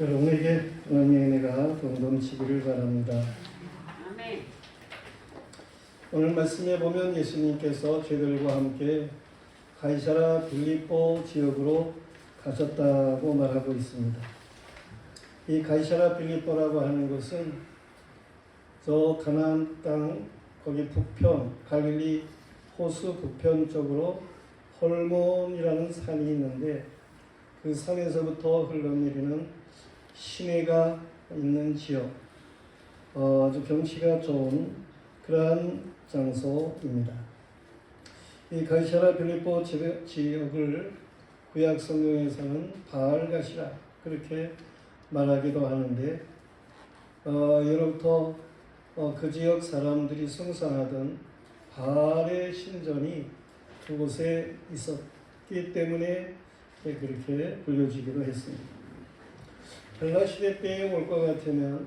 여러분에게 하나님의 은혜가 동동치기를 바랍니다. 아멘. 오늘 말씀에 보면 예수님께서 저희들과 함께 가이사라 빌립보 지역으로 가셨다고 말하고 있습니다. 이 가이사라 빌립보라고 하는 것은 저 가나안 땅 거기 북편 갈릴리 호수 북편 쪽으로 홀몬이라는 산이 있는데 그 산에서부터 흘러내리는 시내가 있는 지역, 아주 경치가 좋은 그러한 장소입니다. 이 가이사라 빌립보 지역을 구약 성경에서는 바알가시라 그렇게 말하기도 하는데 예로부터 그 지역 사람들이 숭상하던 바알의 신전이 그곳에 있었기 때문에 그렇게 불려지기도 했습니다. 헬라 시대 때에 올 것 같으면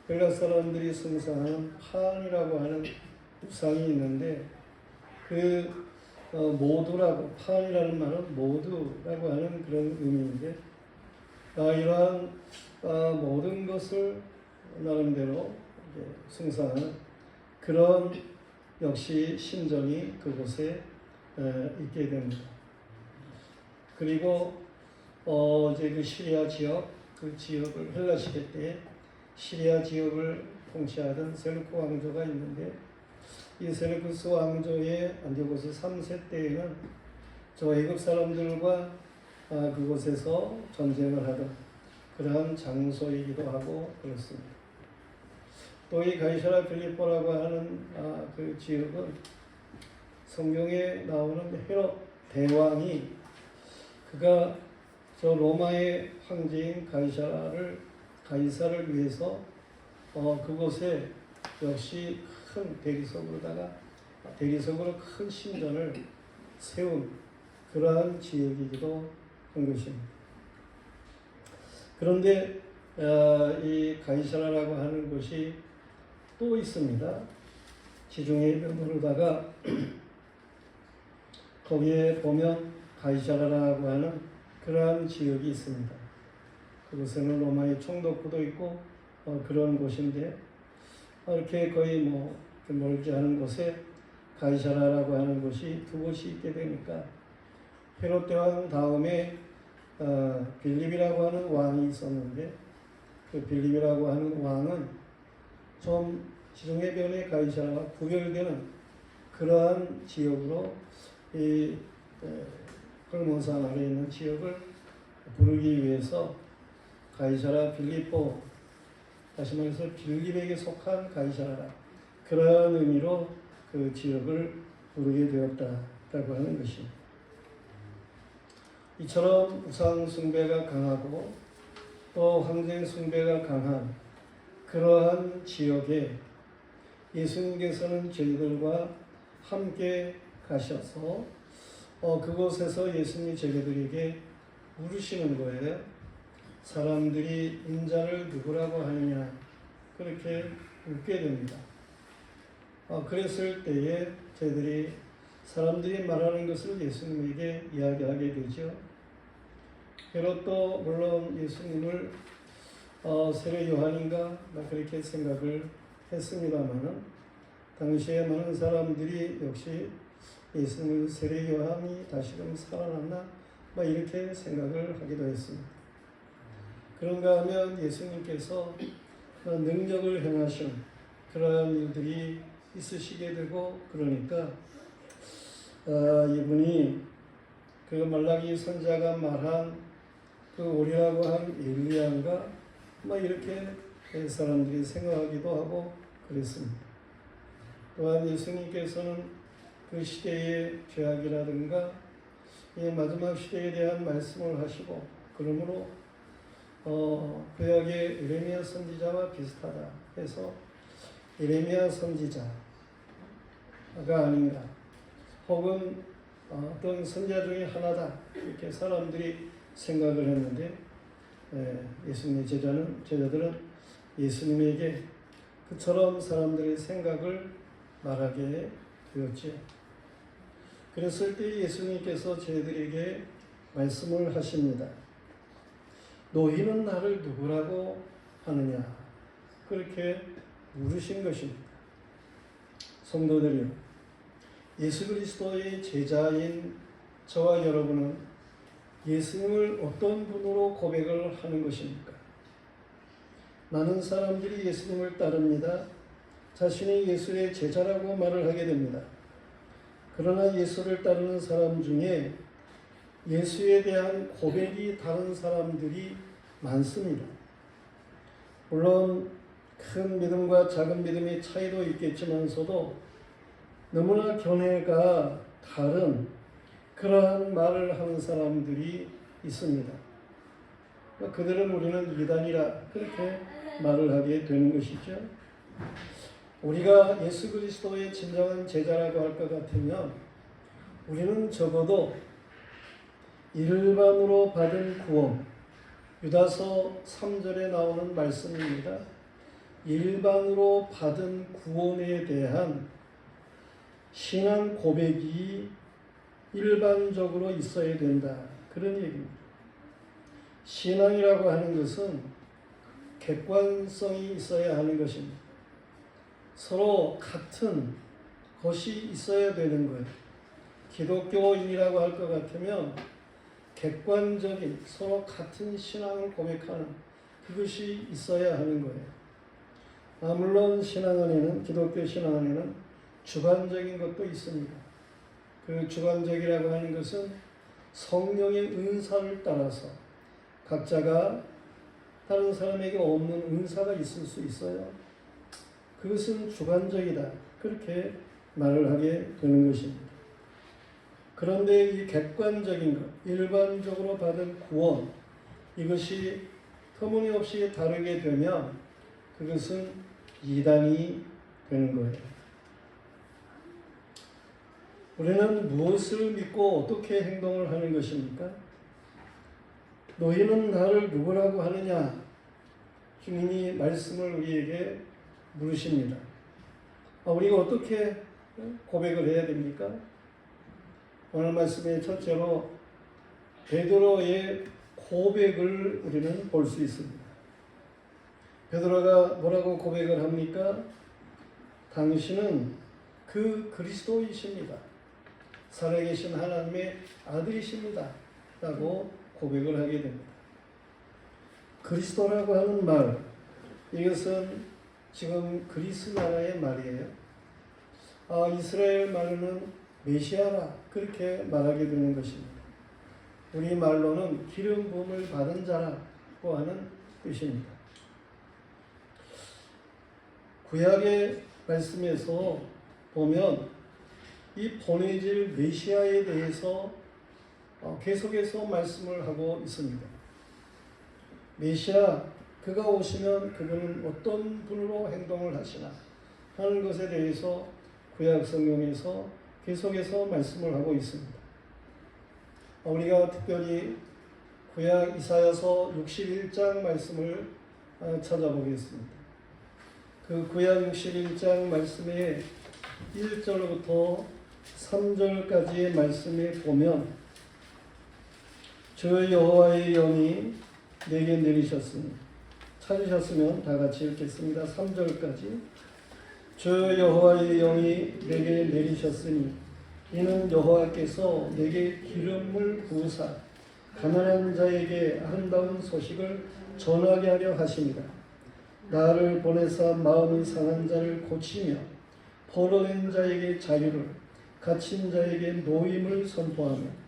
헬라 사람들이 숭상하는 판이라고 하는 우상이 있는데 그 모두라고 판이라는 말은 모두라고 하는 그런 의미인데 이러한 모든 것을 나름대로 숭상하는 그런 역시 신전이 그곳에 있게 됩니다. 그리고 이제 그 시리아 지역 그 지역을 헬라 시대 때 시리아 지역을 통치하던 셀루크 왕조가 있는데 이 셀루크스 왕조의 안티오코스 3세 때에는 저 애굽 사람들과 그곳에서 전쟁을 하던 그러한 장소이기도 하고 그렇습니다. 또 이 가이사라 빌립보라고 하는 그 지역은 성경에 나오는 헤롯 대왕이 그가 저 로마의 황제인 가이사를 위해서 그곳에 역시 큰 대리석으로 큰 신전을 세운 그러한 지역이기도 한 것입니다. 그런데 이 가이사라라고 하는 곳이 또 있습니다. 지중해 변으로다가 거기에 보면 가이사라라고 하는 그러한 지역이 있습니다. 그곳에는 로마의 총독부도 있고 그런 곳인데 이렇게 거의 멀지 않은 곳에 가이사라라고 하는 곳이 두 곳이 있게 되니까 헤롯 대왕 다음에 빌립이라고 하는 왕이 있었는데 그 빌립이라고 하는 왕은 좀 지중해변의 가이사라와 구별되는 그러한 지역으로 이 홀몬산 아래에 있는 지역을 부르기 위해서 가이사라 빌립보, 다시 말해서 빌립에게 속한 가이사라 그러한 의미로 그 지역을 부르게 되었다라고 하는 것입니다. 이처럼 우상 숭배가 강하고 또 황제 숭배가 강한 그러한 지역에 예수님께서는 저희들과 함께 가셔서 그곳에서 예수님이 저희들에게 물으시는 거예요. 사람들이 인자를 누구라고 하느냐 그렇게 묻게 됩니다. 그랬을 때에 저희들이 사람들이 말하는 것을 예수님에게 이야기하게 되죠. 헤롯도 물론 예수님을 세례 요한인가 그렇게 생각을 했습니다마는 당시에 많은 사람들이 역시 예수님을 세례 요한이 다시금 살아났나 이렇게 생각을 하기도 했습니다. 그런가 하면 예수님께서 능력을 행하신 그러한 일들이 있으시게 되고 그러니까 이분이 그 말라기 선자가 말한 그 오리라고 한 엘리야인가 이렇게 사람들이 생각하기도 하고 그랬습니다. 또한 예수님께서는 그 시대의 죄악이라든가 이 마지막 시대에 대한 말씀을 하시고 그러므로 구약의 예레미야 선지자와 비슷하다 해서 예레미야 선지자가 아닙니다. 혹은 어떤 선지자 중에 하나다 이렇게 사람들이 생각을 했는데 예수님의 제자들은 예수님에게 그처럼 사람들의 생각을 말하게 되었죠. 그랬을 때 예수님께서 저희들에게 말씀을 하십니다. 너희는 나를 누구라고 하느냐? 그렇게 물으신 것입니다. 성도들이요, 예수 그리스도의 제자인 저와 여러분은 예수님을 어떤 분으로 고백을 하는 것입니까? 많은 사람들이 예수님을 따릅니다. 자신이 예수의 제자라고 말을 하게 됩니다. 그러나 예수를 따르는 사람 중에 예수에 대한 고백이 다른 사람들이 많습니다. 물론 큰 믿음과 작은 믿음의 차이도 있겠지만서도 너무나 견해가 다른 그러한 말을 하는 사람들이 있습니다. 그들은 우리는 이단이라 그렇게 말을 하게 되는 것이죠. 우리가 예수 그리스도의 진정한 제자라고 할 것 같으면 우리는 적어도 일반으로 받은 구원, 유다서 3절에 나오는 말씀입니다. 일반으로 받은 구원에 대한 신앙 고백이 일반적으로 있어야 된다. 그런 얘기입니다. 신앙이라고 하는 것은 객관성이 있어야 하는 것입니다. 서로 같은 것이 있어야 되는 거예요. 기독교인이라고 할 것 같으면 객관적인 서로 같은 신앙을 고백하는 그것이 있어야 하는 거예요. 물론 신앙 안에는, 기독교 신앙 안에는 주관적인 것도 있습니다. 그 주관적이라고 하는 것은 성령의 은사를 따라서 각자가 다른 사람에게 없는 은사가 있을 수 있어요. 그것은 주관적이다. 그렇게 말을 하게 되는 것입니다. 그런데 이 객관적인 것, 일반적으로 받은 구원, 이것이 터무니없이 다르게 되면 그것은 이단이 되는 거예요. 우리는 무엇을 믿고 어떻게 행동을 하는 것입니까? 너희는 나를 누구라고 하느냐? 주님이 말씀을 우리에게 물으십니다. 우리가 어떻게 고백을 해야 됩니까? 오늘 말씀의 첫째로 베드로의 고백을 우리는 볼 수 있습니다. 베드로가 뭐라고 고백을 합니까? 당신은 그 그리스도이십니다. 살아계신 하나님의 아들이십니다. 라고 고백을 하게 됩니다. 그리스도라고 하는 말, 이것은 지금 그리스 나라의 말이에요. 이스라엘 말로는 메시아라 그렇게 말하게 되는 것입니다. 우리 말로는 기름 부음을 받은 자라고 하는 뜻입니다. 구약의 말씀에서 보면 이 보내질 메시아에 대해서 계속해서 말씀을 하고 있습니다. 메시아, 그가 오시면 그분은 어떤 분으로 행동을 하시나 하는 것에 대해서 구약 성경에서 계속해서 말씀을 하고 있습니다. 우리가 특별히 구약 이사야서 61장 말씀을 찾아보겠습니다. 그 구약 61장 말씀의 1절부터 3절까지의 말씀에 보면 주 여호와의 영이 내게 내리셨으니, 찾으셨으면 다 같이 읽겠습니다. 3절까지. 주 여호와의 영이 내게 내리셨으니 이는 여호와께서 내게 기름을 부으사 가난한 자에게 아름다운 소식을 전하게 하려 하십니다. 나를 보내사 마음이 상한 자를 고치며 포로된 자에게 자유를, 갇힌 자에게 노임을 선포하며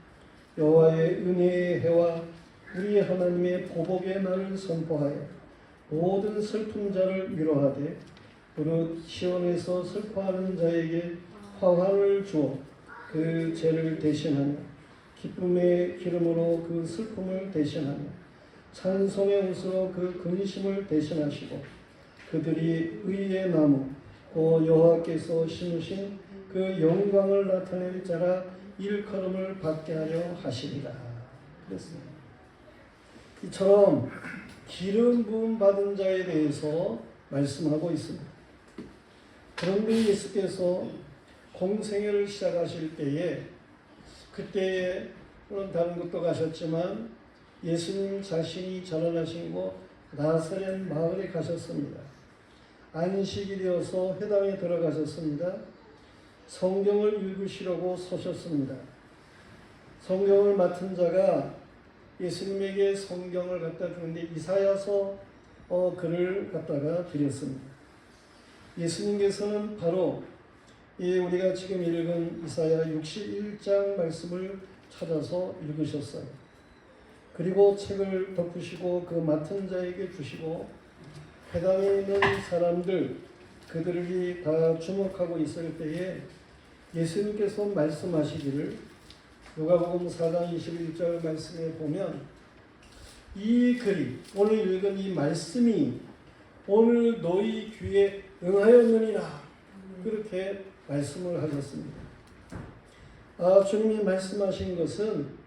여호와의 은혜의 해와 우리 하나님의 보복의 날을 선포하여 모든 슬픈 자를 위로하되 무릇 시온에서 슬퍼하는 자에게 화환을 주어 그 죄를 대신하며 기쁨의 기름으로 그 슬픔을 대신하며 찬송의 옷으로 그 근심을 대신하시고 그들이 의의 나무 곧 여호와께서 심으신 그 영광을 나타낼 자라 일컬음을 받게 하려 하시리라. 그랬습니다. 이처럼 기름 부음 받은 자에 대해서 말씀하고 있습니다. 그런데 예수께서 공생애를 시작하실 때에, 그때에 물론 다른 곳도 가셨지만 예수님 자신이 전환하신 곳 나사렛 마을에 가셨습니다. 안식이 되어서 회당에 들어가셨습니다. 성경을 읽으시려고 서셨습니다. 성경을 맡은 자가 예수님에게 성경을 갖다 주는데 이사야서 글을 갖다가 드렸습니다. 예수님께서는 바로 우리가 지금 읽은 이사야 61장 말씀을 찾아서 읽으셨어요. 그리고 책을 덮으시고 그 맡은 자에게 주시고 회당에 있는 사람들 그들이 다 주목하고 있을 때에 예수님께서 말씀하시기를 누가복음 4장 21절 말씀에 보면 이 글이 오늘 읽은 이 말씀이 오늘 너희 귀에 응하였느니라 그렇게 말씀을 하셨습니다. 주님이 말씀하신 것은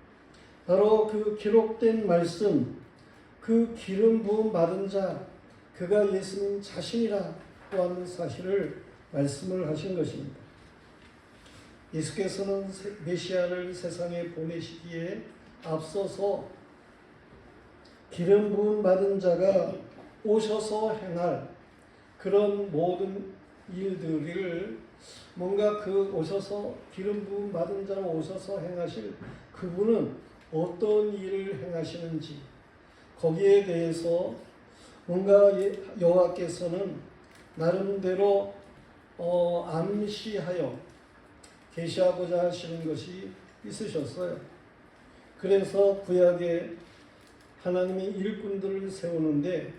바로 그 기록된 말씀, 그 기름 부음 받은 자, 그가 예수님 자신이라고 하는 사실을 말씀을 하신 것입니다. 예수께서는 메시아를 세상에 보내시기에 앞서서 기름 부음 받은 자가 오셔서 행할 그런 모든 일들을 뭔가 그 오셔서 기름 부음 받은 자로 오셔서 행하실 그분은 어떤 일을 행하시는지 거기에 대해서 뭔가 여호와께서는 나름대로 암시하여 계시하고자 하시는 것이 있으셨어요. 그래서 구약에 하나님이 일꾼들을 세우는데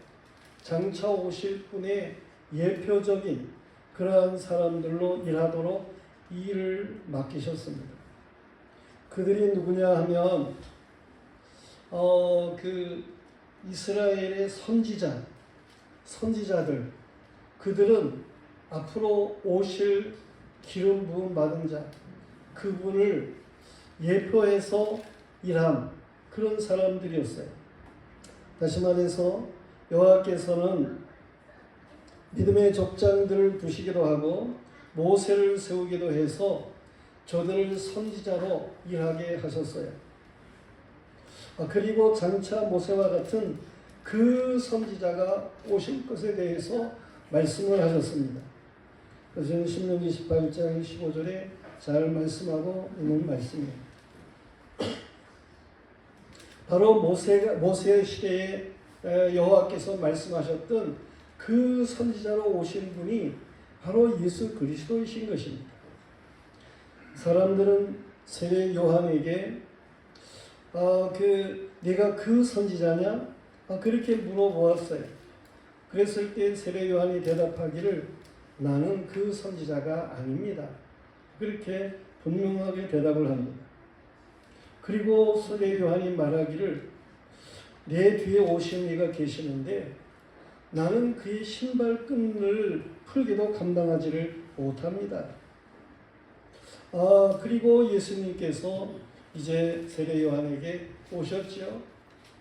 장차 오실 분의 예표적인 그러한 사람들로 일하도록 이 일을 맡기셨습니다. 그들이 누구냐 하면 그 이스라엘의 선지자들 그들은 앞으로 오실 기름 부음 받은 자 그분을 예표해서 일한 그런 사람들이었어요. 다시 말해서 여호와께서는 믿음의 족장들을 두시기도 하고 모세를 세우기도 해서 저들을 선지자로 일하게 하셨어요. 그리고 장차 모세와 같은 그 선지자가 오실 것에 대해서 말씀을 하셨습니다. 그것은 신명기 18장 15절에 잘 말씀하고 있는 말씀이에요. 바로 모세의 시대에 여호와께서 말씀하셨던 그 선지자로 오신 분이 바로 예수 그리스도이신 것입니다. 사람들은 세례 요한에게 네가 그 선지자냐? 그렇게 물어보았어요. 그랬을 때 세례 요한이 대답하기를 나는 그 선지자가 아닙니다. 그렇게 분명하게 대답을 합니다. 그리고 세례 요한이 말하기를 내 뒤에 오신 이가 계시는데 나는 그의 신발끈을 풀기도 감당하지를 못합니다. 그리고 예수님께서 이제 세례 요한에게 오셨죠.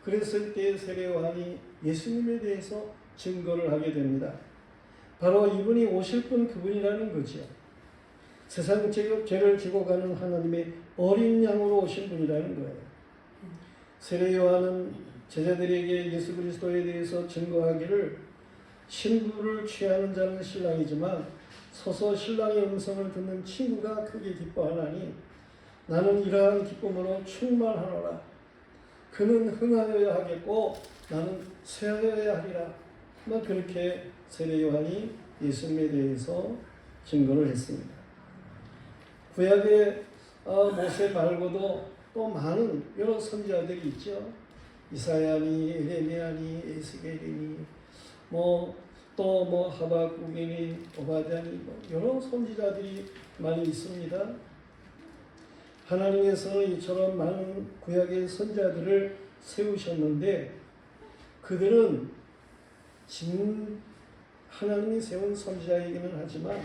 그랬을 때 세례 요한이 예수님에 대해서 증거를 하게 됩니다. 바로 이분이 오실 분 그분이라는 거죠. 세상 죄를 지고 가는 하나님의 어린 양으로 오신 분이라는 거예요. 세례 요한은 제자들에게 예수 그리스도에 대해서 증거하기를 신부를 취하는 자는 신랑이지만 서서 신랑의 음성을 듣는 친구가 크게 기뻐하나니 나는 이러한 기쁨으로 충만하노라. 그는 흥하여야 하겠고 나는 쇠하여야 하리라. 그렇게 세례 요한이 예수님에 대해서 증거를 했습니다. 구약에 모세 말고도 또 많은 여러 선지자들이 있죠. 이사야니, 에레미야니, 에스겔이니, 또 하박국이니, 오바댜니 여러 선지자들이 많이 있습니다. 하나님께서는 이처럼 많은 구약의 선지자들을 세우셨는데 그들은 하나님이 세운 선지자이기는 하지만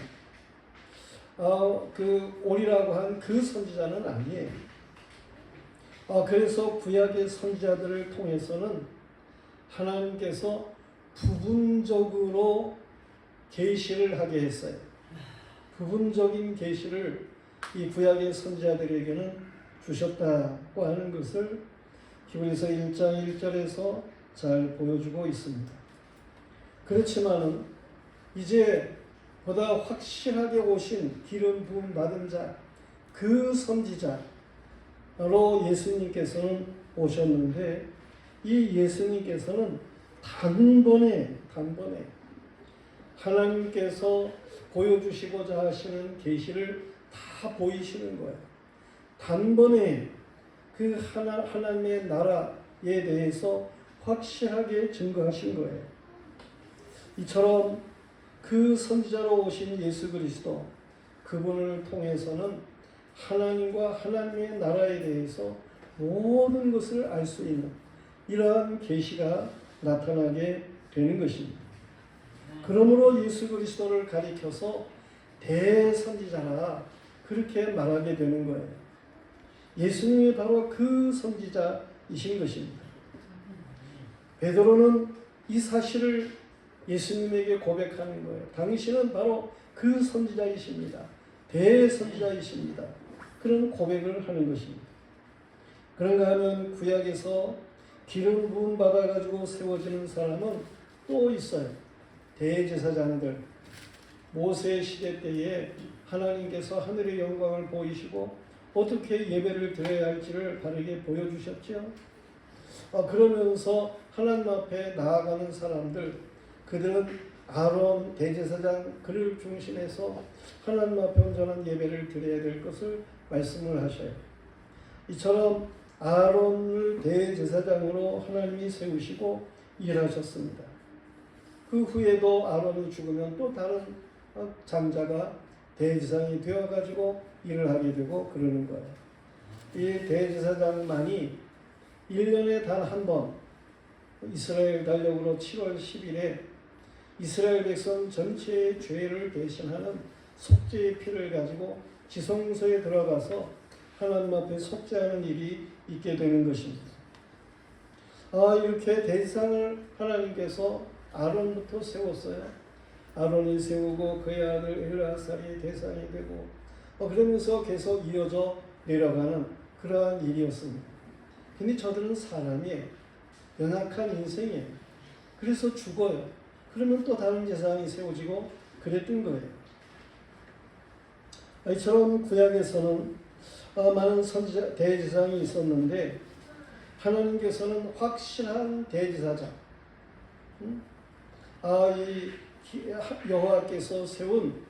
그 오리라고 한 그 선지자는 아니에요. 그래서 구약의 선지자들을 통해서는 하나님께서 부분적으로 계시를 하게 했어요. 부분적인 계시를 이 구약의 선지자들에게는 주셨다고 하는 것을 히브리서 1장 1절에서 잘 보여주고 있습니다. 그렇지만은 이제 보다 확실하게 오신 기름 부음 받은 자, 그 선지자로 예수님께서는 오셨는데, 이 예수님께서는 단번에 하나님께서 보여주시고자 하시는 계시를 다 보이시는 거예요. 단번에 그 하나님의 나라에 대해서 확실하게 증거하신 거예요. 이처럼 그 선지자로 오신 예수 그리스도, 그분을 통해서는 하나님과 하나님의 나라에 대해서 모든 것을 알 수 있는 이러한 계시가 나타나게 되는 것입니다. 그러므로 예수 그리스도를 가리켜서 대선지자라 그렇게 말하게 되는 거예요. 예수님이 바로 그 선지자이신 것입니다. 베드로는 이 사실을 예수님에게 고백하는 거예요. 당신은 바로 그 선지자이십니다. 대선지자이십니다. 그런 고백을 하는 것입니다. 그런가 하면 구약에서 기름 부음 받아가지고 세워지는 사람은 또 있어요. 대제사장들. 모세 시대 때에 하나님께서 하늘의 영광을 보이시고 어떻게 예배를 드려야 할지를 바르게 보여주셨죠. 그러면서 하나님 앞에 나아가는 사람들, 그들은 아론 대제사장 그를 중심해서 하나님 앞에 온전한 예배를 드려야 될 것을 말씀을 하셔요. 이처럼 아론을 대제사장으로 하나님이 세우시고 일하셨습니다. 그 후에도 아론이 죽으면 또 다른 장자가 대제사장이 되어가지고 일을 하게 되고 그러는 거예요. 이 대제사장만이 1년에 단 한 번 이스라엘 달력으로 7월 10일에 이스라엘 백성 전체의 죄를 대신하는 속죄의 피를 가지고 지성소에 들어가서 하나님 앞에 속죄하는 일이 있게 되는 것입니다. 이렇게 대상을 하나님께서 아론부터 세웠어요. 아론이 세우고 그의 아들 엘르아살이 대상이 되고 그러면서 계속 이어져 내려가는 그러한 일이었습니다. 근데 저들은 사람이에요. 연약한 인생이에요. 그래서 죽어요. 그러면 또 다른 제사장이 세워지고 그랬던 거예요. 이처럼 구약에서는 많은 선지자, 대제사장이 있었는데 하나님께서는 확실한 대제사장, 이 여호와께서 세운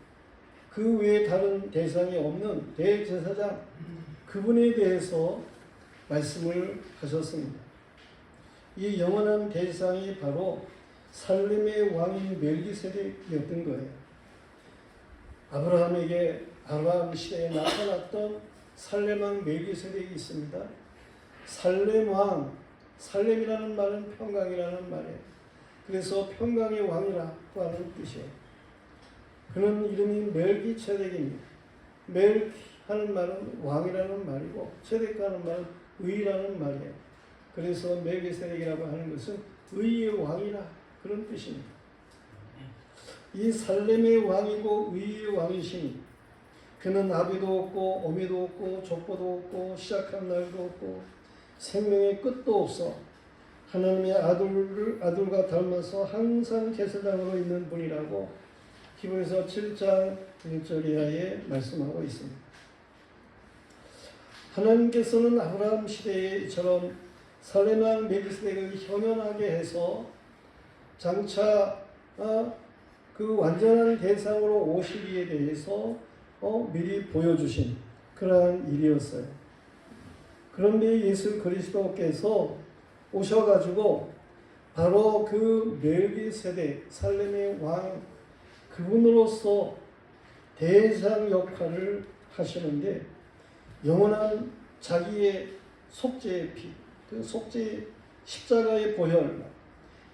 그 외에 다른 대상이 없는 대제사장, 그분에 대해서 말씀을 하셨습니다. 이 영원한 대상이 바로 살렘의 왕인 멜기세덱이었던 거예요. 아브라함에게 아브라함 시대에 나타났던 살렘 왕 멜기세덱이 있습니다. 살렘 왕, 살렘이라는 말은 평강이라는 말이에요. 그래서 평강의 왕이라고 하는 뜻이에요. 그는 이름이 멜기세덱입니다. 멜 하는 말은 왕이라는 말이고 세덱 하는 말은 의라는 말이에요. 그래서 멜기세덱이라고 하는 것은 의의 왕이라 그런 뜻입니다. 이 살렘의 왕이고 의의 왕이시니 그는 아비도 없고 어미도 없고 족보도 없고 시작한 날도 없고 생명의 끝도 없어 하나님의 아들과 닮아서 항상 제사장으로 있는 분이라고 히브리서 7장 1절 이하에 말씀하고 있습니다. 하나님께서는 아브라함 시대에 이처럼 살렘 왕 멜기세덱을 현현하게 해서 장차 그 완전한 대상으로 오시기에 대해서 미리 보여주신 그러한 일이었어요. 그런데 예수 그리스도께서 오셔가지고 바로 그 멜기세덱 살렘의 왕 그분으로서 대상 역할을 하시는데 영원한 자기의 속죄의 피, 그 속죄 십자가의 보혈,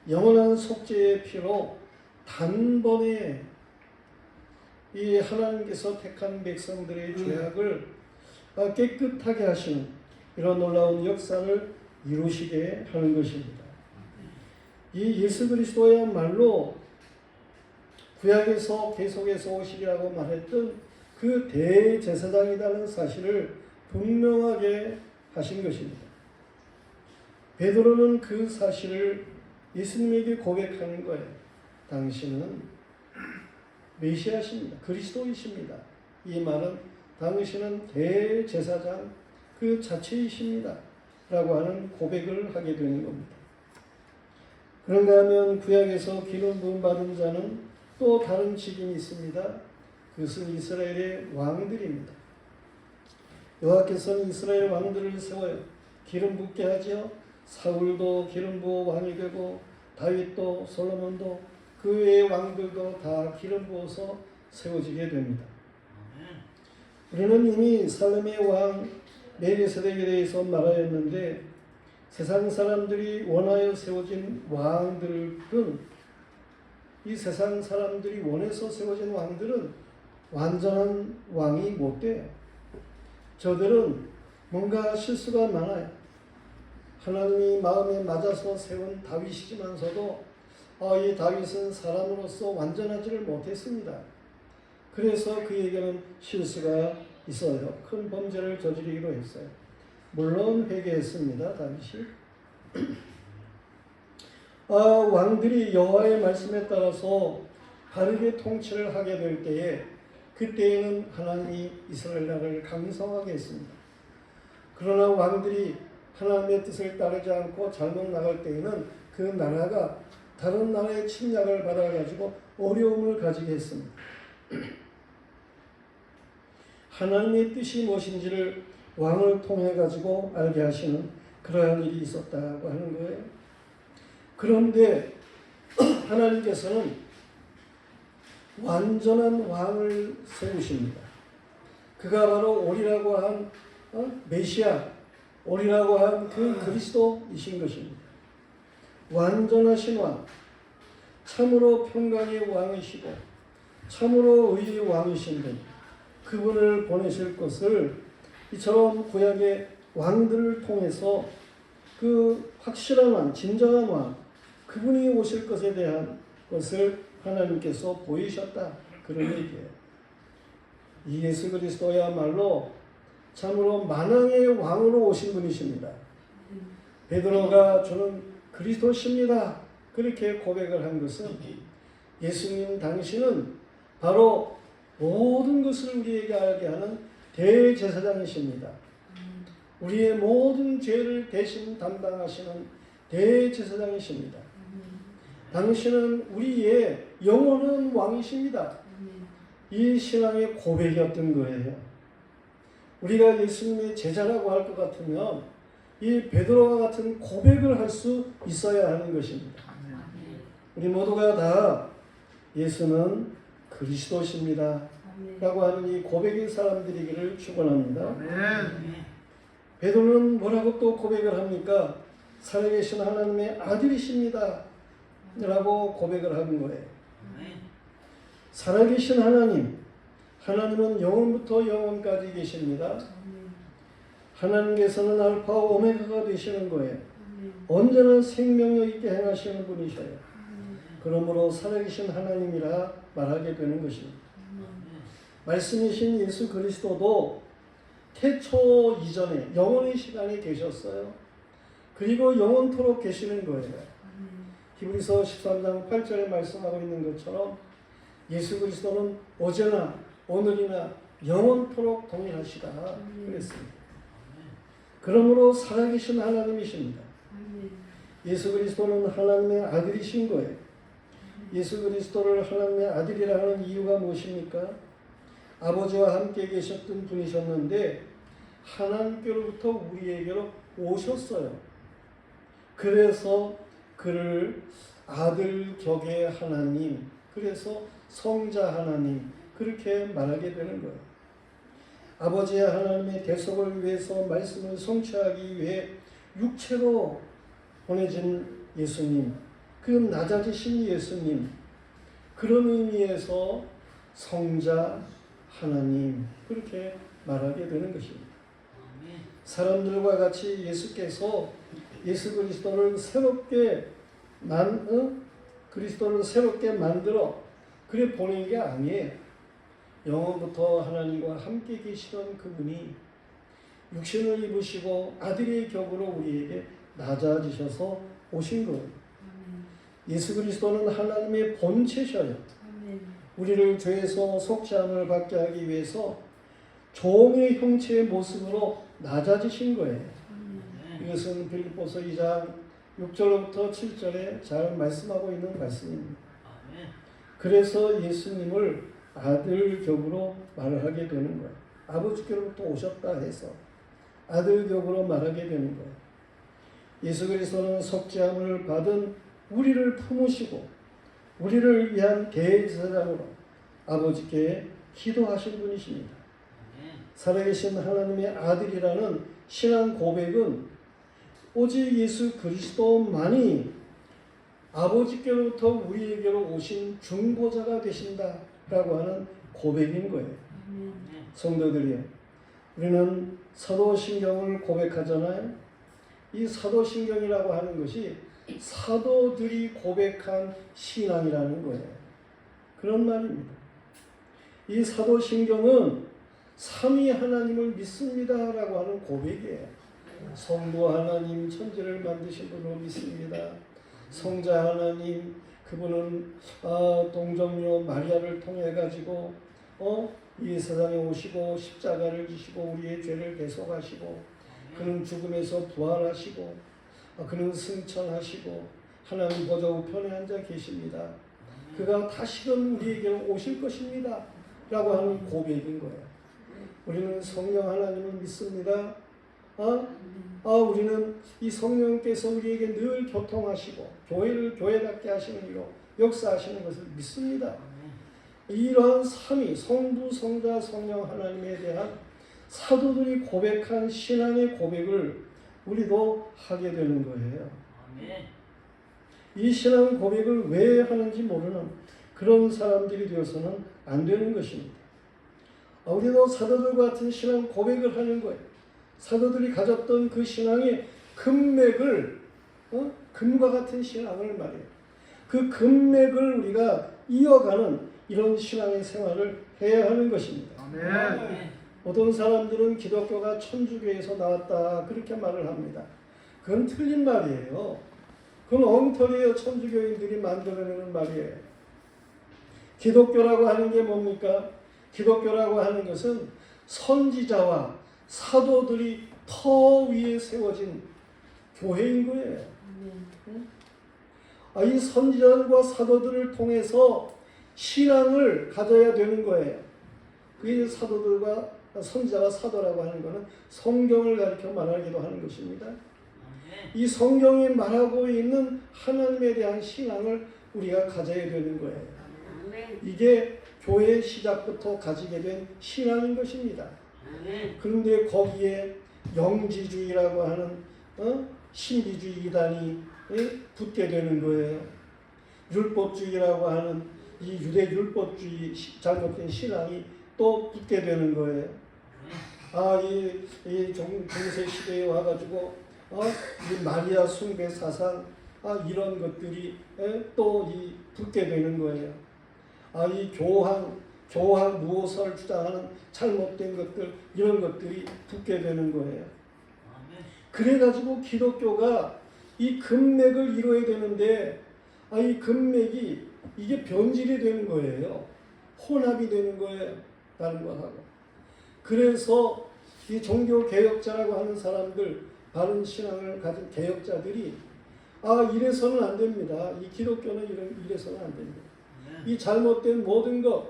영원한 속죄의 피로 단번에 이 하나님께서 택한 백성들의 죄악을 깨끗하게 하시는 이런 놀라운 역사를 이루시게 하는 것입니다. 이 예수 그리스도야말로 구약에서 계속해서 오시리라고 말했던 그 대제사장이라는 사실을 분명하게 하신 것입니다. 베드로는 그 사실을 예수님에게 고백하는 거예요. 당신은 메시아십니다. 그리스도이십니다. 이 말은 당신은 대제사장 그 자체이십니다. 라고 하는 고백을 하게 되는 겁니다. 그런가 하면 구약에서 기름 부음 받은 자는 또 다른 직임이 있습니다. 그것은 이스라엘의 왕들입니다. 여호와께서는 이스라엘 왕들을 세워요. 기름 붓게 하지요. 사울도 기름 부어 왕이 되고 다윗도 솔로몬도 그 외의 왕들도 다 기름 부어서 세워지게 됩니다. 우리는 이미 살렘의 왕 멜기세덱에 대해서 말하였는데 세상 사람들이 원하여 세워진 왕들은 이 세상 사람들이 원해서 세워진 왕들은 완전한 왕이 못 돼요. 저들은 뭔가 실수가 많아요. 하나님이 마음에 맞아서 세운 다윗이지만서도 이 다윗은 사람으로서 완전하지를 못했습니다. 그래서 그에게는 실수가 있어요. 큰 범죄를 저지르기로 했어요. 물론 회개했습니다. 다윗이. 왕들이 여호와의 말씀에 따라서 바르게 통치를 하게 될 때에 그때에는 하나님이 이스라엘 나라를 강성하게 했습니다. 그러나 왕들이 하나님의 뜻을 따르지 않고 잘못 나갈 때에는 그 나라가 다른 나라의 침략을 받아가지고 어려움을 가지게 했습니다. 하나님의 뜻이 무엇인지를 왕을 통해 가지고 알게 하시는 그러한 일이 있었다고 하는 거예요. 그런데 하나님께서는 완전한 왕을 세우십니다. 그가 바로 오리라고 한 메시아, 오리라고 한 그 그리스도이신 것입니다. 완전하신 왕, 참으로 평강의 왕이시고 참으로 의의 왕이신 분, 그분을 보내실 것을 이처럼 구약의 왕들을 통해서 그 확실한 왕, 진정한 왕, 그분이 오실 것에 대한 것을 하나님께서 보이셨다. 그런 얘기예요. 이 예수 그리스도야말로 참으로 만왕의 왕으로 오신 분이십니다. 베드로가 저는 그리스도십니다. 그렇게 고백을 한 것은 예수님 당신은 바로 모든 것을 우리에게 알게 하는 대제사장이십니다. 우리의 모든 죄를 대신 담당하시는 대제사장이십니다. 당신은 우리의 영원한 왕이십니다. 이 신앙의 고백이었던 거예요. 우리가 예수님의 제자라고 할 것 같으면 이 베드로와 같은 고백을 할 수 있어야 하는 것입니다. 우리 모두가 다 예수는 그리스도십니다 라고 하는 이 고백인 사람들이기를 축원합니다. 베드로는 뭐라고 또 고백을 합니까? 살아계신 하나님의 아들이십니다 라고 고백을 하는 거예요. 살아계신 하나님, 하나님은 영원부터 영원까지 계십니다. 하나님께서는 알파와 오메가가 되시는 거예요. 언제나 생명력 있게 행하시는 분이셔요. 그러므로 살아계신 하나님이라 말하게 되는 것입니다. 말씀이신 예수 그리스도도 태초 이전에 영원의 시간에 계셨어요. 그리고 영원토록 계시는 거예요. 히브리서 13장 8절에 말씀하고 있는 것처럼 예수 그리스도는 어제나 오늘이나 영원토록 동일하시다 그랬습니다. 그러므로 살아계신 하나님이십니다. 예수 그리스도는 하나님의 아들이신 거예요. 예수 그리스도를 하나님의 아들이라 하는 이유가 무엇입니까? 아버지와 함께 계셨던 분이셨는데 하나님께로부터 우리에게로 오셨어요. 그래서 그를 아들 격의 하나님, 그래서 성자 하나님 그렇게 말하게 되는 거예요. 아버지의 하나님의 대속을 위해서 말씀을 성취하기 위해 육체로 보내진 예수님, 그 낮아지신 예수님, 그런 의미에서 성자 하나님 그렇게 말하게 되는 것입니다. 사람들과 같이 예수께서 예수 그리스도를 새롭게 만들어 그래 보낸 게 아니에요. 영원부터 하나님과 함께 계시던 그분이 육신을 입으시고 아들의 격으로 우리에게 낮아지셔서 오신 거예요. 예수 그리스도는 하나님의 본체셔요. 우리를 죄에서 속죄함을 받게 하기 위해서 종의 형체의 모습으로 낮아지신 거예요. 이것은 빌립보서 2장 6절부터 7절에 잘 말씀하고 있는 말씀입니다. 그래서 예수님을 아들격으로 말하게 되는 거예요. 아버지께로부터 오셨다 해서 아들격으로 말하게 되는 거예요. 예수 그리스도는 속죄함을 받은 우리를 품으시고 우리를 위한 대제사장으로 아버지께 기도하신 분이십니다. 살아계신 하나님의 아들이라는 신앙 고백은 오직 예수 그리스도만이 아버지께로부터 우리에게로 오신 중보자가 되신다라고 하는 고백인 거예요. 성도들이요, 우리는 사도신경을 고백하잖아요. 이 사도신경이라고 하는 것이 사도들이 고백한 신앙이라는 거예요. 그런 말입니다. 이 사도신경은 삼위 하나님을 믿습니다라고 하는 고백이에요. 성부 하나님, 천지를 만드신 분으로 믿습니다. 성자 하나님, 그분은 동정녀 마리아를 통해 가지고 이 세상에 오시고 십자가를 지시고 우리의 죄를 대속하시고 그는 죽음에서 부활하시고 그는 승천하시고 하나님 보좌 우편에 앉아 계십니다. 그가 다시금 우리에게로 오실 것입니다 라고 하는 고백인 거예요. 우리는 성령 하나님을 믿습니다. 우리는 이 성령께서 우리에게 늘 교통하시고 교회를 교회답게 하시는 이로 역사하시는 것을 믿습니다. 이러한 삼위 성부 성자 성령 하나님에 대한 사도들이 고백한 신앙의 고백을 우리도 하게 되는 거예요. 이 신앙 고백을 왜 하는지 모르는 그런 사람들이 되어서는 안 되는 것입니다. 우리도 사도들과 같은 신앙 고백을 하는 거예요. 사도들이 가졌던 그 신앙의 근맥을 금과 같은 신앙을 말해요. 그 근맥을 우리가 이어가는 이런 신앙의 생활을 해야 하는 것입니다. 아멘. 어떤 사람들은 기독교가 천주교에서 나왔다 그렇게 말을 합니다. 그건 틀린 말이에요. 그건 엉터리예요. 천주교인들이 만들어내는 말이에요. 기독교라고 하는 게 뭡니까? 기독교라고 하는 것은 선지자와 사도들이 터 위에 세워진 교회인 거예요. 이 선지자들과 사도들을 통해서 신앙을 가져야 되는 거예요. 그게 사도들과 선지자와 사도라고 하는 것은 성경을 가리켜 말하기도 하는 것입니다. 이 성경이 말하고 있는 하나님에 대한 신앙을 우리가 가져야 되는 거예요. 이게 교회의 시작부터 가지게 된 신앙인 것입니다. 그런데 거기에 영지주의라고 하는 신비주의 이단이 붙게 되는 거예요. 율법주의라고 하는 이 유대 율법주의 잘못된 신앙이 또 붙게 되는 거예요. 이 중세 시대에 와가지고 이 마리아 숭배 사상 이런 것들이 또 붙게 되는 거예요. 이 교황 무호설 주장하는 잘못된 것들 이런 것들이 붙게 되는 거예요. 그래가지고 기독교가 이 근맥을 이루어야 되는데 이 근맥이 이게 변질이 되는 거예요. 혼합이 되는 거예요. 다른 것하고. 그래서 이 종교 개혁자라고 하는 사람들, 바른 신앙을 가진 개혁자들이 이래서는 안 됩니다. 이 기독교는 이래서는 안 됩니다. 이 잘못된 모든 것,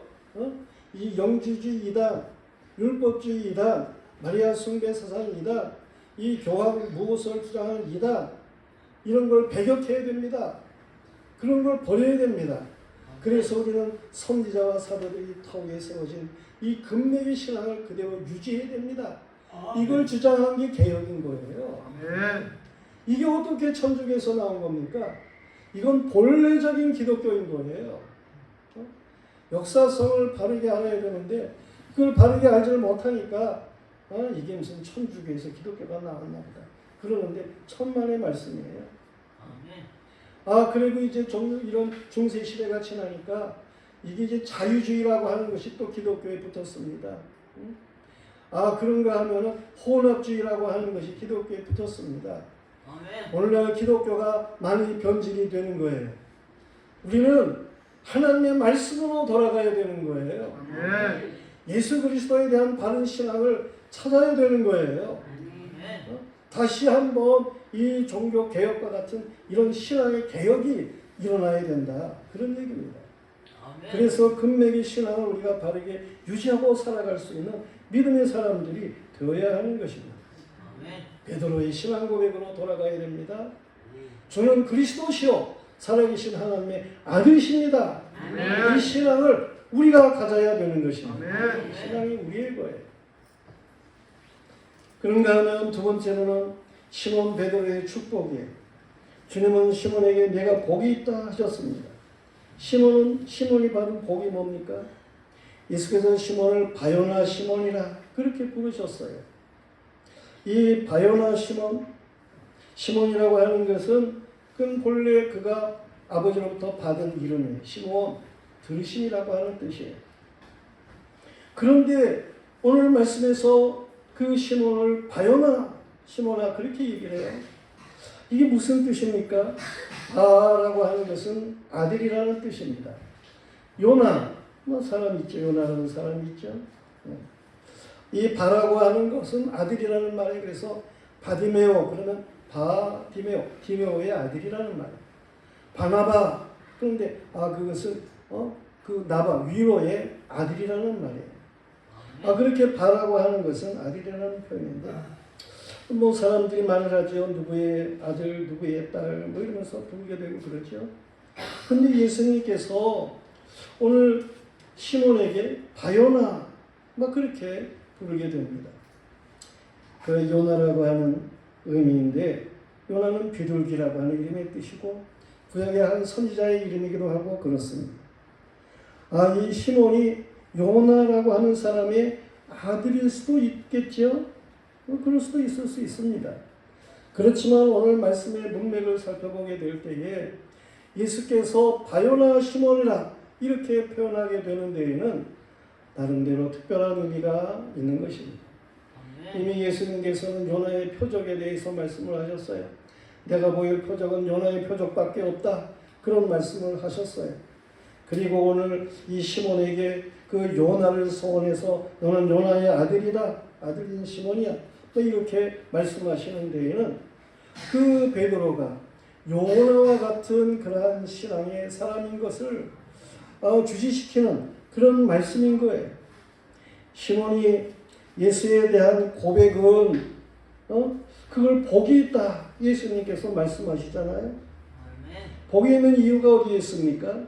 이 영지주의 이단, 율법주의 이단, 마리아 숭배 사상 이단, 이 교황 무호설 주장하는 이단, 이런 걸 배격해야 됩니다. 그런 걸 버려야 됩니다. 그래서 우리는 선지자와 사도들이 터 위에 세워진 이 근맥의 신앙을 그대로 유지해야 됩니다. 이걸 주장한 게 개혁인 거예요. 이게 어떻게 천주교에서 나온 겁니까? 이건 본래적인 기독교인 거예요. 역사성을 바르게 알아야 되는데 그걸 바르게 알지를 못하니까 이게 무슨 천주교에서 기독교가 나왔나 보다 그러는데 천만의 말씀이에요. 그리고 이제 이런 중세 시대가 지나니까 이게 이제 자유주의라고 하는 것이 또 기독교에 붙었습니다. 그런가 하면은 혼합주의라고 하는 것이 기독교에 붙었습니다. 오늘날 기독교가 많이 변질이 되는 거예요. 우리는 하나님의 말씀으로 돌아가야 되는 거예요. 예수 그리스도에 대한 바른 신앙을 찾아야 되는 거예요. 다시 한번 이 종교 개혁과 같은 이런 신앙의 개혁이 일어나야 된다. 그런 얘기입니다. 그래서 금맥의 신앙을 우리가 바르게 유지하고 살아갈 수 있는 믿음의 사람들이 되어야 하는 것입니다. 베드로의 신앙 고백으로 돌아가야 됩니다. 주는 그리스도시요 살아계신 하나님의 아들이십니다. 이 신앙을 우리가 가져야 되는 것입니다. 신앙이 우리의 거예요. 그런가 하면 두 번째로는 시몬 베드로의 축복이에요. 주님은 시몬에게 내가 복이 있다 하셨습니다. 시몬이 받은 복이 뭡니까? 예수께서 시몬을 바요나 시몬이라 그렇게 부르셨어요. 이 바요나 시몬이라고 하는 것은 본래 그가 아버지로부터 받은 이름이에요. 시몬, 들으심이라고 하는 뜻이에요. 그런데 오늘 말씀에서 그 시몬을 바요나 시몬아 그렇게 얘기를 해요. 이게 무슨 뜻입니까? 바라고 하는 것은 아들이라는 뜻입니다. 요나, 사람 있죠. 요나라는 사람이 있죠. 이 바라고 하는 것은 아들이라는 말이에요. 그래서 바디메오 그러면 디메오의 아들이라는 말이에요. 바나바 그런데 그것은 그 나바 위로의 아들이라는 말이에요. 그렇게 바라고 하는 것은 아들이라는 표현인데 사람들이 말을 하죠. 누구의 아들, 누구의 딸 이러면서 부르게 되고 그러죠. 근데 예수님께서 오늘 시몬에게 바요나 그렇게 부르게 됩니다. 그 요나라고 하는 의미인데 요나는 비둘기라고 하는 이름의 뜻이고 구약의 한 선지자의 이름이기도 하고 그렇습니다. 이 시몬이 요나라고 하는 사람의 아들일 수도 있겠죠. 그럴 수도 있을 수 있습니다. 그렇지만 오늘 말씀의 문맥을 살펴보게 될 때에 예수께서 바요나 시몬이라 이렇게 표현하게 되는 데에는 나름대로 특별한 의미가 있는 것입니다. 이미 예수님께서는 요나의 표적에 대해서 말씀을 하셨어요. 내가 보일 표적은 요나의 표적밖에 없다. 그런 말씀을 하셨어요. 그리고 오늘 이 시몬에게 그 요나를 소원해서 너는 요나의 아들이다. 아들인 시몬이야. 이렇게 말씀하시는 데에는 그 베드로가 요나와 같은 그러한 신앙의 사람인 것을 주지시키는 그런 말씀인 거예요. 시몬이 예수에 대한 고백은 그걸 복이 있다. 예수님께서 말씀하시잖아요. 복이 있는 이유가 어디에 있습니까?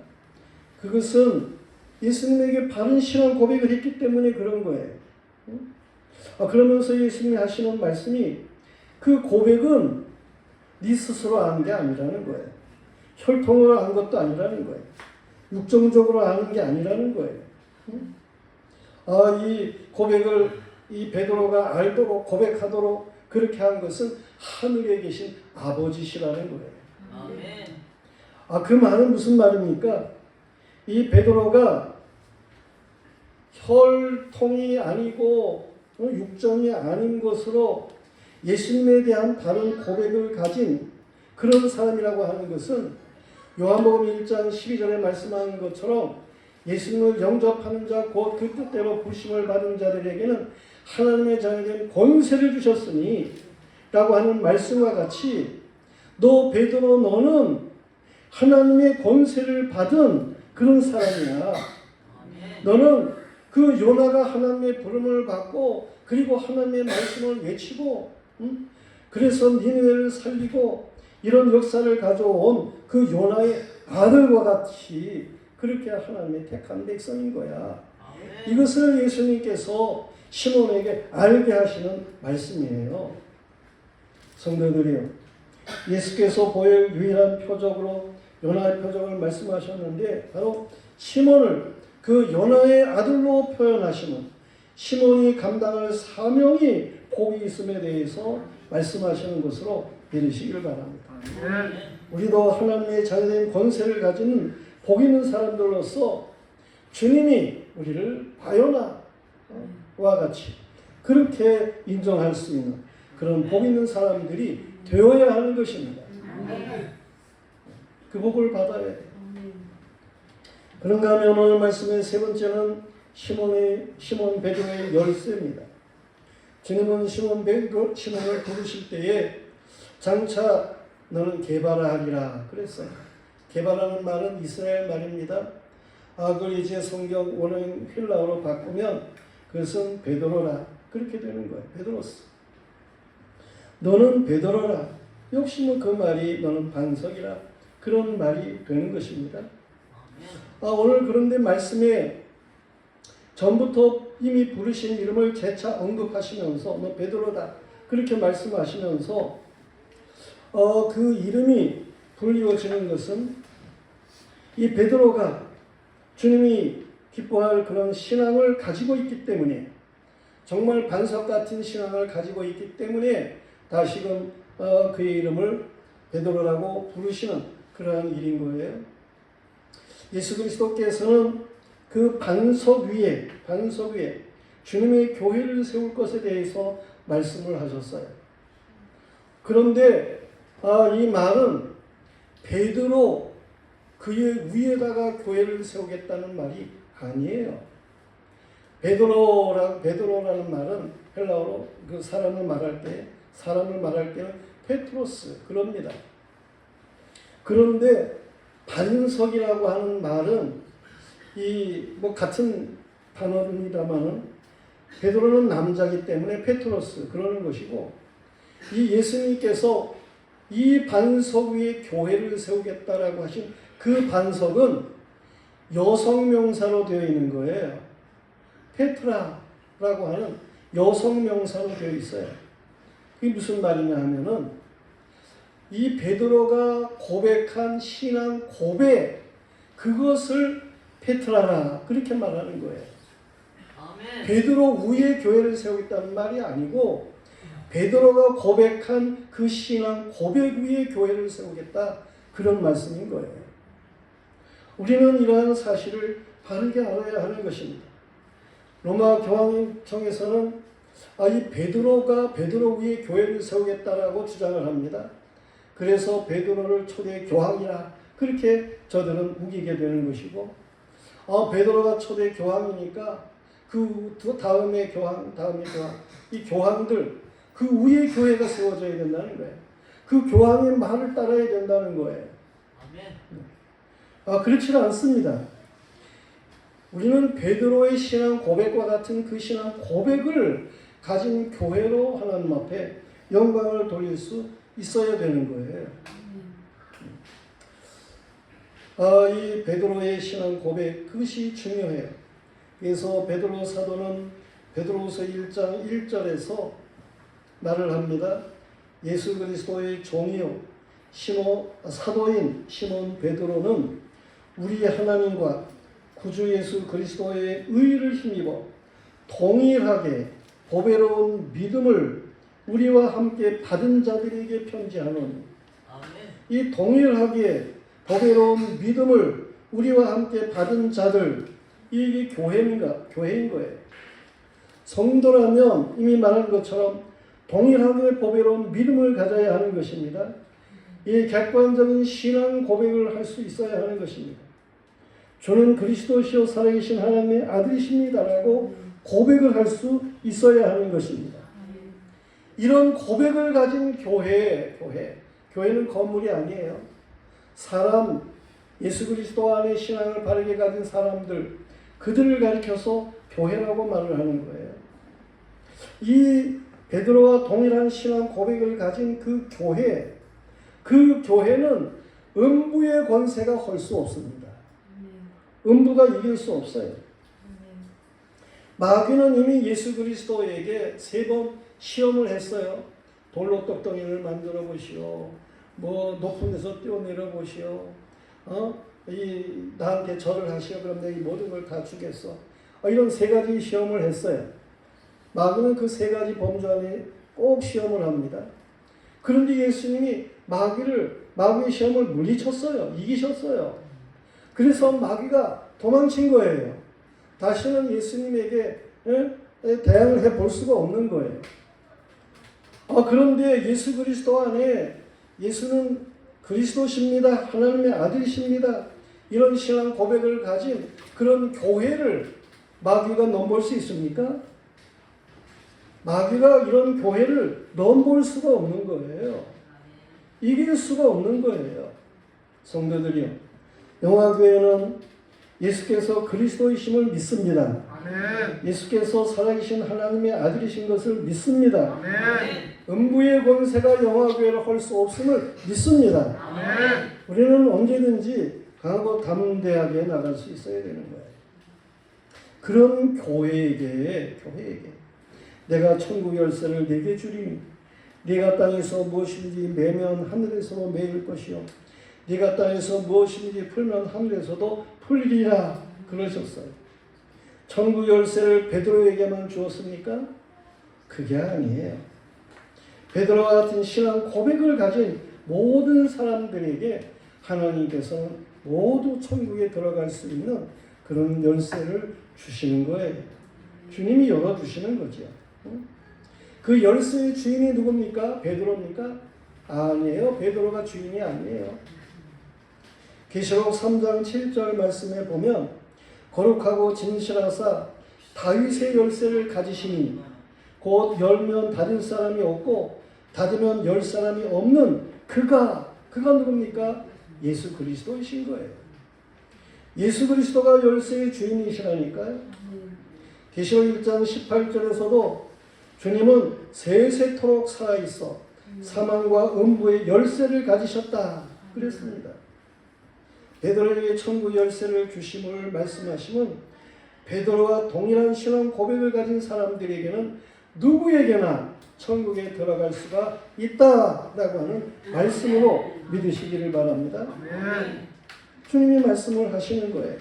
그것은 예수님에게 바른 신앙 고백을 했기 때문에 그런 거예요. 그러면서 예수님이 하시는 말씀이 그 고백은 네 스스로 아는 게 아니라는 거예요. 혈통으로 아는 것도 아니라는 거예요. 육정적으로 아는 게 아니라는 거예요. 이 고백을 이 베드로가 알도록 고백하도록 그렇게 한 것은 하늘에 계신 아버지시라는 거예요. 그 말은 무슨 말입니까? 이 베드로가 혈통이 아니고 육정이 아닌 것으로 예수님에 대한 바른 고백을 가진 그런 사람이라고 하는 것은 요한복음 1장 12절에 말씀하는 것처럼 예수님을 영접하는 자 곧 그 뜻대로 부심을 받은 자들에게는 하나님의 자녀된 권세를 주셨으니 라고 하는 말씀과 같이 너 베드로 너는 하나님의 권세를 받은 그런 사람이야. 너는 그 요나가 하나님의 부름을 받고 그리고 하나님의 말씀을 외치고 그래서 니느웨를 살리고 이런 역사를 가져온 그 요나의 아들과 같이 그렇게 하나님의 택한 백성인 거야. 이것을 예수님께서 시몬에게 알게 하시는 말씀이에요. 성도들이요. 예수께서 보일 유일한 표적으로 요나의 표적을 말씀하셨는데 바로 시몬을 그 요나의 아들로 표현하시는 시몬이 감당할 사명이 복이 있음에 대해서 말씀하시는 것으로 믿으시길 바랍니다. 우리도 하나님의 자녀된 권세를 가진 복 있는 사람들로서 주님이 우리를 바요나와 같이 그렇게 인정할 수 있는 그런 복 있는 사람들이 되어야 하는 것입니다. 그 복을 받아야 돼요. 그런가 하면 오늘 말씀의 세 번째는 시몬 베드로의 열쇠입니다. 주님은 시몬을 부르실 때에 장차 너는 게바라 하리라 그랬어요. 게바라는 말은 이스라엘 말입니다. 그걸 이제 성경 원어인 헬라어로 바꾸면 그것은 베드로라 그렇게 되는 거예요. 베드로스. 너는 베드로라. 역시 뭐 그 말이 너는 반석이라 그런 말이 되는 것입니다. 오늘 그런데 말씀에 전부터 이미 부르신 이름을 재차 언급하시면서 너 베드로다 그렇게 말씀하시면서 그 이름이 불리워지는 것은 이 베드로가 주님이 기뻐할 그런 신앙을 가지고 있기 때문에 정말 반석 같은 신앙을 가지고 있기 때문에 다시금 그의 이름을 베드로라고 부르시는 그러한 일인 거예요. 예수 그리스도께서는 그 반석 위에 주님의 교회를 세울 것에 대해서 말씀을 하셨어요. 그런데 이 말은 베드로 그의 위에다가 교회를 세우겠다는 말이 아니에요. 베드로라는 말은 헬라어로 그 사람을 말할 때는 페트로스 그럽니다. 그런데 반석이라고 하는 말은 같은 단어입니다만은 베드로는 남자이기 때문에 페트로스 그러는 것이고 이 예수님께서 이 반석 위에 교회를 세우겠다라고 하신 그 반석은 여성 명사로 되어 있는 거예요. 페트라라고 하는 여성 명사로 되어 있어요. 그게 무슨 말이냐 하면은 이 베드로가 고백한 신앙 고백 그것을 페트라라 그렇게 말하는 거예요. 아멘. 베드로 위에 교회를 세우겠다는 말이 아니고 베드로가 고백한 그 신앙 고백 위에 교회를 세우겠다 그런 말씀인 거예요. 우리는 이러한 사실을 바르게 알아야 하는 것입니다. 로마 교황청에서는 이 베드로가 베드로 위에 교회를 세우겠다라고 주장을 합니다. 그래서 베드로를 초대 교황이라 그렇게 저들은 우기게 되는 것이고 베드로가 초대 교황이니까 그 다음에 교황 이 교황들 그 위에 교회가 세워져야 된다는 거예요. 그 교황의 말을 따라야 된다는 거예요. 그렇지는 않습니다. 우리는 베드로의 신앙 고백과 같은 그 신앙 고백을 가진 교회로 하나님 앞에 영광을 돌릴 수 있어야 되는 거예요. 이 베드로의 신앙 고백 그것이 중요해요. 그래서 베드로 사도는 베드로후서 1장 1절에서 말을 합니다. 예수 그리스도의 종이요 사도인 시몬 베드로는 우리 하나님과 구주 예수 그리스도의 의를 힘입어 동일하게 보배로운 믿음을 우리와 함께 받은 자들에게 편지하노니 이 동일하게 보배로운 믿음을 우리와 함께 받은 자들 이게 교회인 거예요. 성도라면 이미 말한 것처럼 동일하게 보배로운 믿음을 가져야 하는 것입니다. 이 객관적인 신앙 고백을 할 수 있어야 하는 것입니다. 저는 그리스도시요 살아계신 하나님의 아들이십니다라고 고백을 할 수 있어야 하는 것입니다. 이런 고백을 가진 교회는 건물이 아니에요. 사람, 예수 그리스도 안에 신앙을 바르게 가진 사람들, 그들을 가리켜서 교회라고 말을 하는 거예요. 이 베드로와 동일한 신앙 고백을 가진 그 교회는 음부의 권세가 헐 수 없습니다. 음부가 이길 수 없어요. 마귀는 이미 예수 그리스도에게 3번 시험을 했어요. 돌로 떡덩이를 만들어 보시오. 높은 데서 뛰어내려 보시오. 나한테 절을 하시오. 그럼 내가 이 모든 걸 다 주겠어. 이런 3가지 시험을 했어요. 마귀는 그 3가지 범주 안에 꼭 시험을 합니다. 그런데 예수님이 마귀의 시험을 물리쳤어요. 이기셨어요. 그래서 마귀가 도망친 거예요. 다시는 예수님에게 대항을 해볼 수가 없는 거예요. 그런데 예수 그리스도 안에 예수는 그리스도십니다. 하나님의 아들이십니다. 이런 신앙 고백을 가진 그런 교회를 마귀가 넘볼 수 있습니까? 마귀가 이런 교회를 넘볼 수가 없는 거예요. 이길 수가 없는 거예요. 성도들이요. 영화교회는 예수께서 그리스도이심을 믿습니다. 아멘. 예수께서 살아계신 하나님의 아들이신 것을 믿습니다. 아멘. 음부의 권세가 영화교회를 할 수 없음을 믿습니다. 아멘. 우리는 언제든지 강하고 담대하게 나갈 수 있어야 되는 거예요. 그런 교회에게 내가 천국 열쇠를 네게 주리니 네가 땅에서 무엇인지 매면 하늘에서도 매일 것이요 네가 땅에서 무엇인지 풀면 하늘에서도 풀리리라 그러셨어요. 천국 열쇠를 베드로에게만 주었습니까? 그게 아니에요. 베드로와 같은 신앙 고백을 가진 모든 사람들에게 하나님께서는 모두 천국에 들어갈 수 있는 그런 열쇠를 주시는 거예요. 주님이 열어주시는 거죠. 그 열쇠의 주인이 누굽니까? 베드로입니까? 아니에요. 베드로가 주인이 아니에요. 계시록 3장 7절 말씀에 보면 거룩하고 진실하사 다윗의 열쇠를 가지시니 곧 열면 닫을 사람이 없고 닫으면 열 사람이 없는 그가 누굽니까? 예수 그리스도이신 거예요. 예수 그리스도가 열쇠의 주인이시라니까요. 계시록 1장 18절에서도 주님은 세세토록 살아있어 사망과 음부의 열쇠를 가지셨다 그랬습니다. 베드로에게 천국 열쇠를 주심을 말씀하시면 베드로와 동일한 신앙 고백을 가진 사람들에게는 누구에게나 천국에 들어갈 수가 있다라고 하는 말씀으로 믿으시기를 바랍니다. 아멘. 주님이 말씀을 하시는 거예요.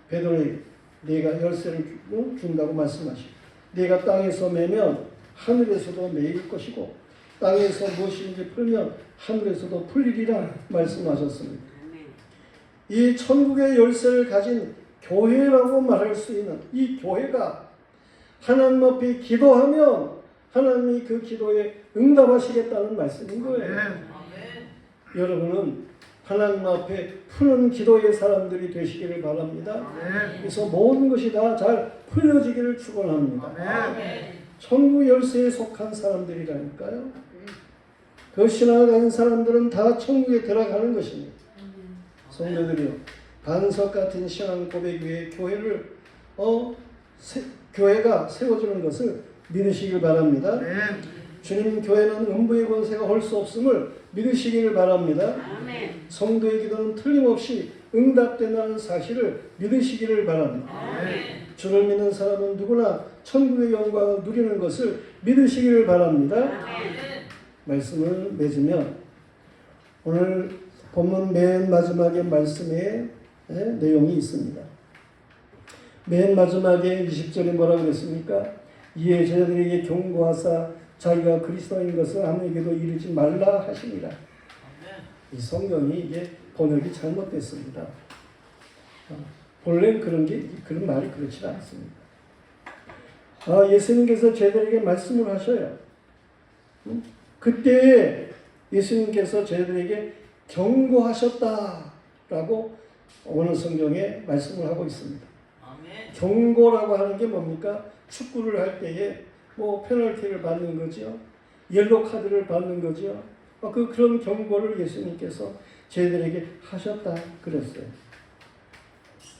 베드로에게 네가 열쇠를 준다고 말씀하시고 네가 땅에서 매면 하늘에서도 매일 것이고 땅에서 무엇인지 풀면 하늘에서도 풀리리라 말씀하셨습니다. 이 천국의 열쇠를 가진 교회라고 말할 수 있는 이 교회가 하나님 앞에 기도하면 하나님이 그 기도에 응답하시겠다는 말씀인 거예요. 여러분은 하나님 앞에 푸는 기도의 사람들이 되시기를 바랍니다. 그래서 모든 것이 다 잘 풀려지기를 축원합니다. 천국 열쇠에 속한 사람들이라니까요. 그 신앙을 가진 사람들은 다 천국에 들어가는 것입니다. 성도들이요, 반석 같은 신앙 고백 위에 교회가 세워지는 것을 믿으시길 바랍니다. 주님 교회는 음부의 권세가 할 수 없음을 믿으시기를 바랍니다. 성도의 기도는 틀림없이 응답된다는 사실을 믿으시기를 바랍니다. 주를 믿는 사람은 누구나 천국의 영광을 누리는 것을 믿으시기를 바랍니다. 말씀을 맺으면 오늘 본문 맨 마지막에 말씀에 내용이 있습니다. 맨 마지막에 20절에 뭐라고 그랬습니까? 이에 제자들에게 경고하사 자기가 그리스도인 것을 아무에게도 이르지 말라 하시니라. 이 성경이 이게 번역이 잘못됐습니다. 본래 그런 말이 그렇지 않습니다. 예수님께서 제자들에게 말씀을 하셔요. 그때 예수님께서 제자들에게 경고하셨다라고 어느 성경에 말씀을 하고 있습니다. 경고라고 하는 게 뭡니까? 축구를 할 때에 페널티를 받는 거죠. 옐로 카드를 받는 거죠. 그런 경고를 예수님께서 저희들에게 하셨다 그랬어요.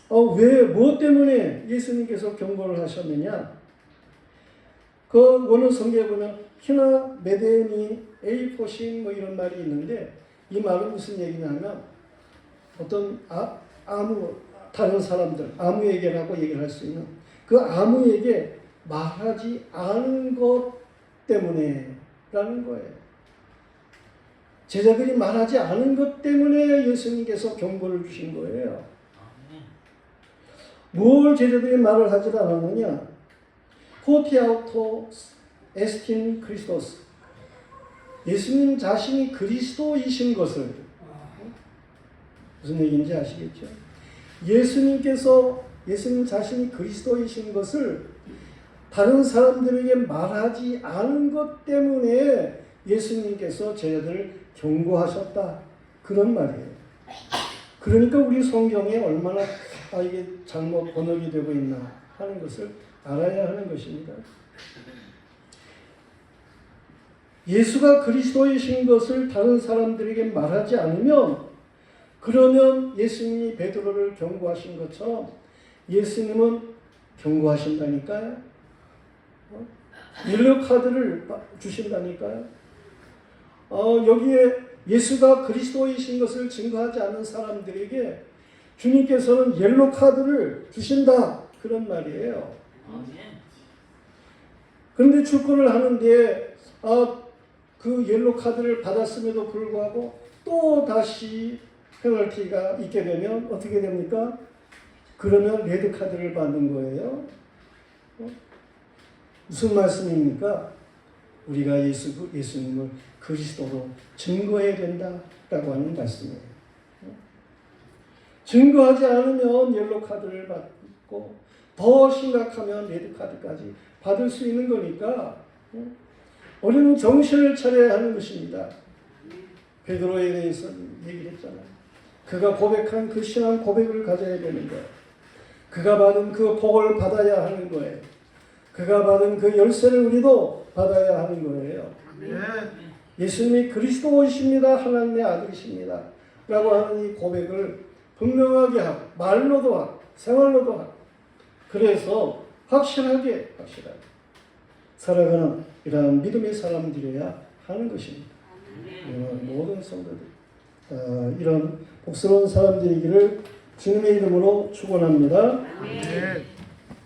무엇 때문에 예수님께서 경고를 하셨느냐? 그 원어 성경에 보면 히나 메데니 에이포신 이런 말이 있는데 이 말은 무슨 얘기냐면 어떤 다른 사람들 아무에게라고 얘기를 할 수 있는 그 아무에게 말하지 않은 것 때문에 라는 거예요. 제자들이 말하지 않은 것 때문에 예수님께서 경고를 주신 거예요. 뭘 제자들이 말을 하지 않았느냐? 포티아우토 에스틴 크리스토스, 예수님 자신이 그리스도이신 것을, 무슨 얘기인지 아시겠죠? 예수님 자신이 그리스도이신 것을 다른 사람들에게 말하지 않은 것 때문에 예수님께서 제자들을 경고하셨다. 그런 말이에요. 그러니까 우리 성경에 얼마나 이게 잘못 번역이 되고 있나 하는 것을 알아야 하는 것입니다. 예수가 그리스도이신 것을 다른 사람들에게 말하지 않으면, 그러면 예수님이 베드로를 경고하신 것처럼 예수님은 경고하신다니까요. 옐로 카드를 주신다니까요. 여기에 예수가 그리스도이신 것을 증거하지 않는 사람들에게 주님께서는 옐로 카드를 주신다. 그런 말이에요. 그런데 출근을 하는데 그 옐로 카드를 받았음에도 불구하고 또 다시 페널티가 있게 되면 어떻게 됩니까? 그러면 레드 카드를 받는 거예요. 무슨 말씀입니까? 우리가 예수님을 그리스도로 증거해야 된다라고 하는 말씀이에요. 증거하지 않으면 옐로 카드를 받고 더 심각하면 레드 카드까지 받을 수 있는 거니까 우리는 정신을 차려야 하는 것입니다. 베드로에 대해서 얘기를 했잖아요. 그가 고백한 그 신앙 고백을 가져야 되는 거예요. 그가 받은 그 복을 받아야 하는 거예요. 그가 받은 그 열쇠를 우리도 받아야 하는 거예요. 예수님이 그리스도이십니다. 하나님의 아들이십니다. 라고 하는 이 고백을 분명하게 하고 말로도 하고 생활로도 하고 그래서 확실하게 살아가는 이러한 믿음의 사람들이어야 하는 것입니다. 모든 성도들 이런 복스러운 사람들이기를 주님의 이름으로 축원합니다.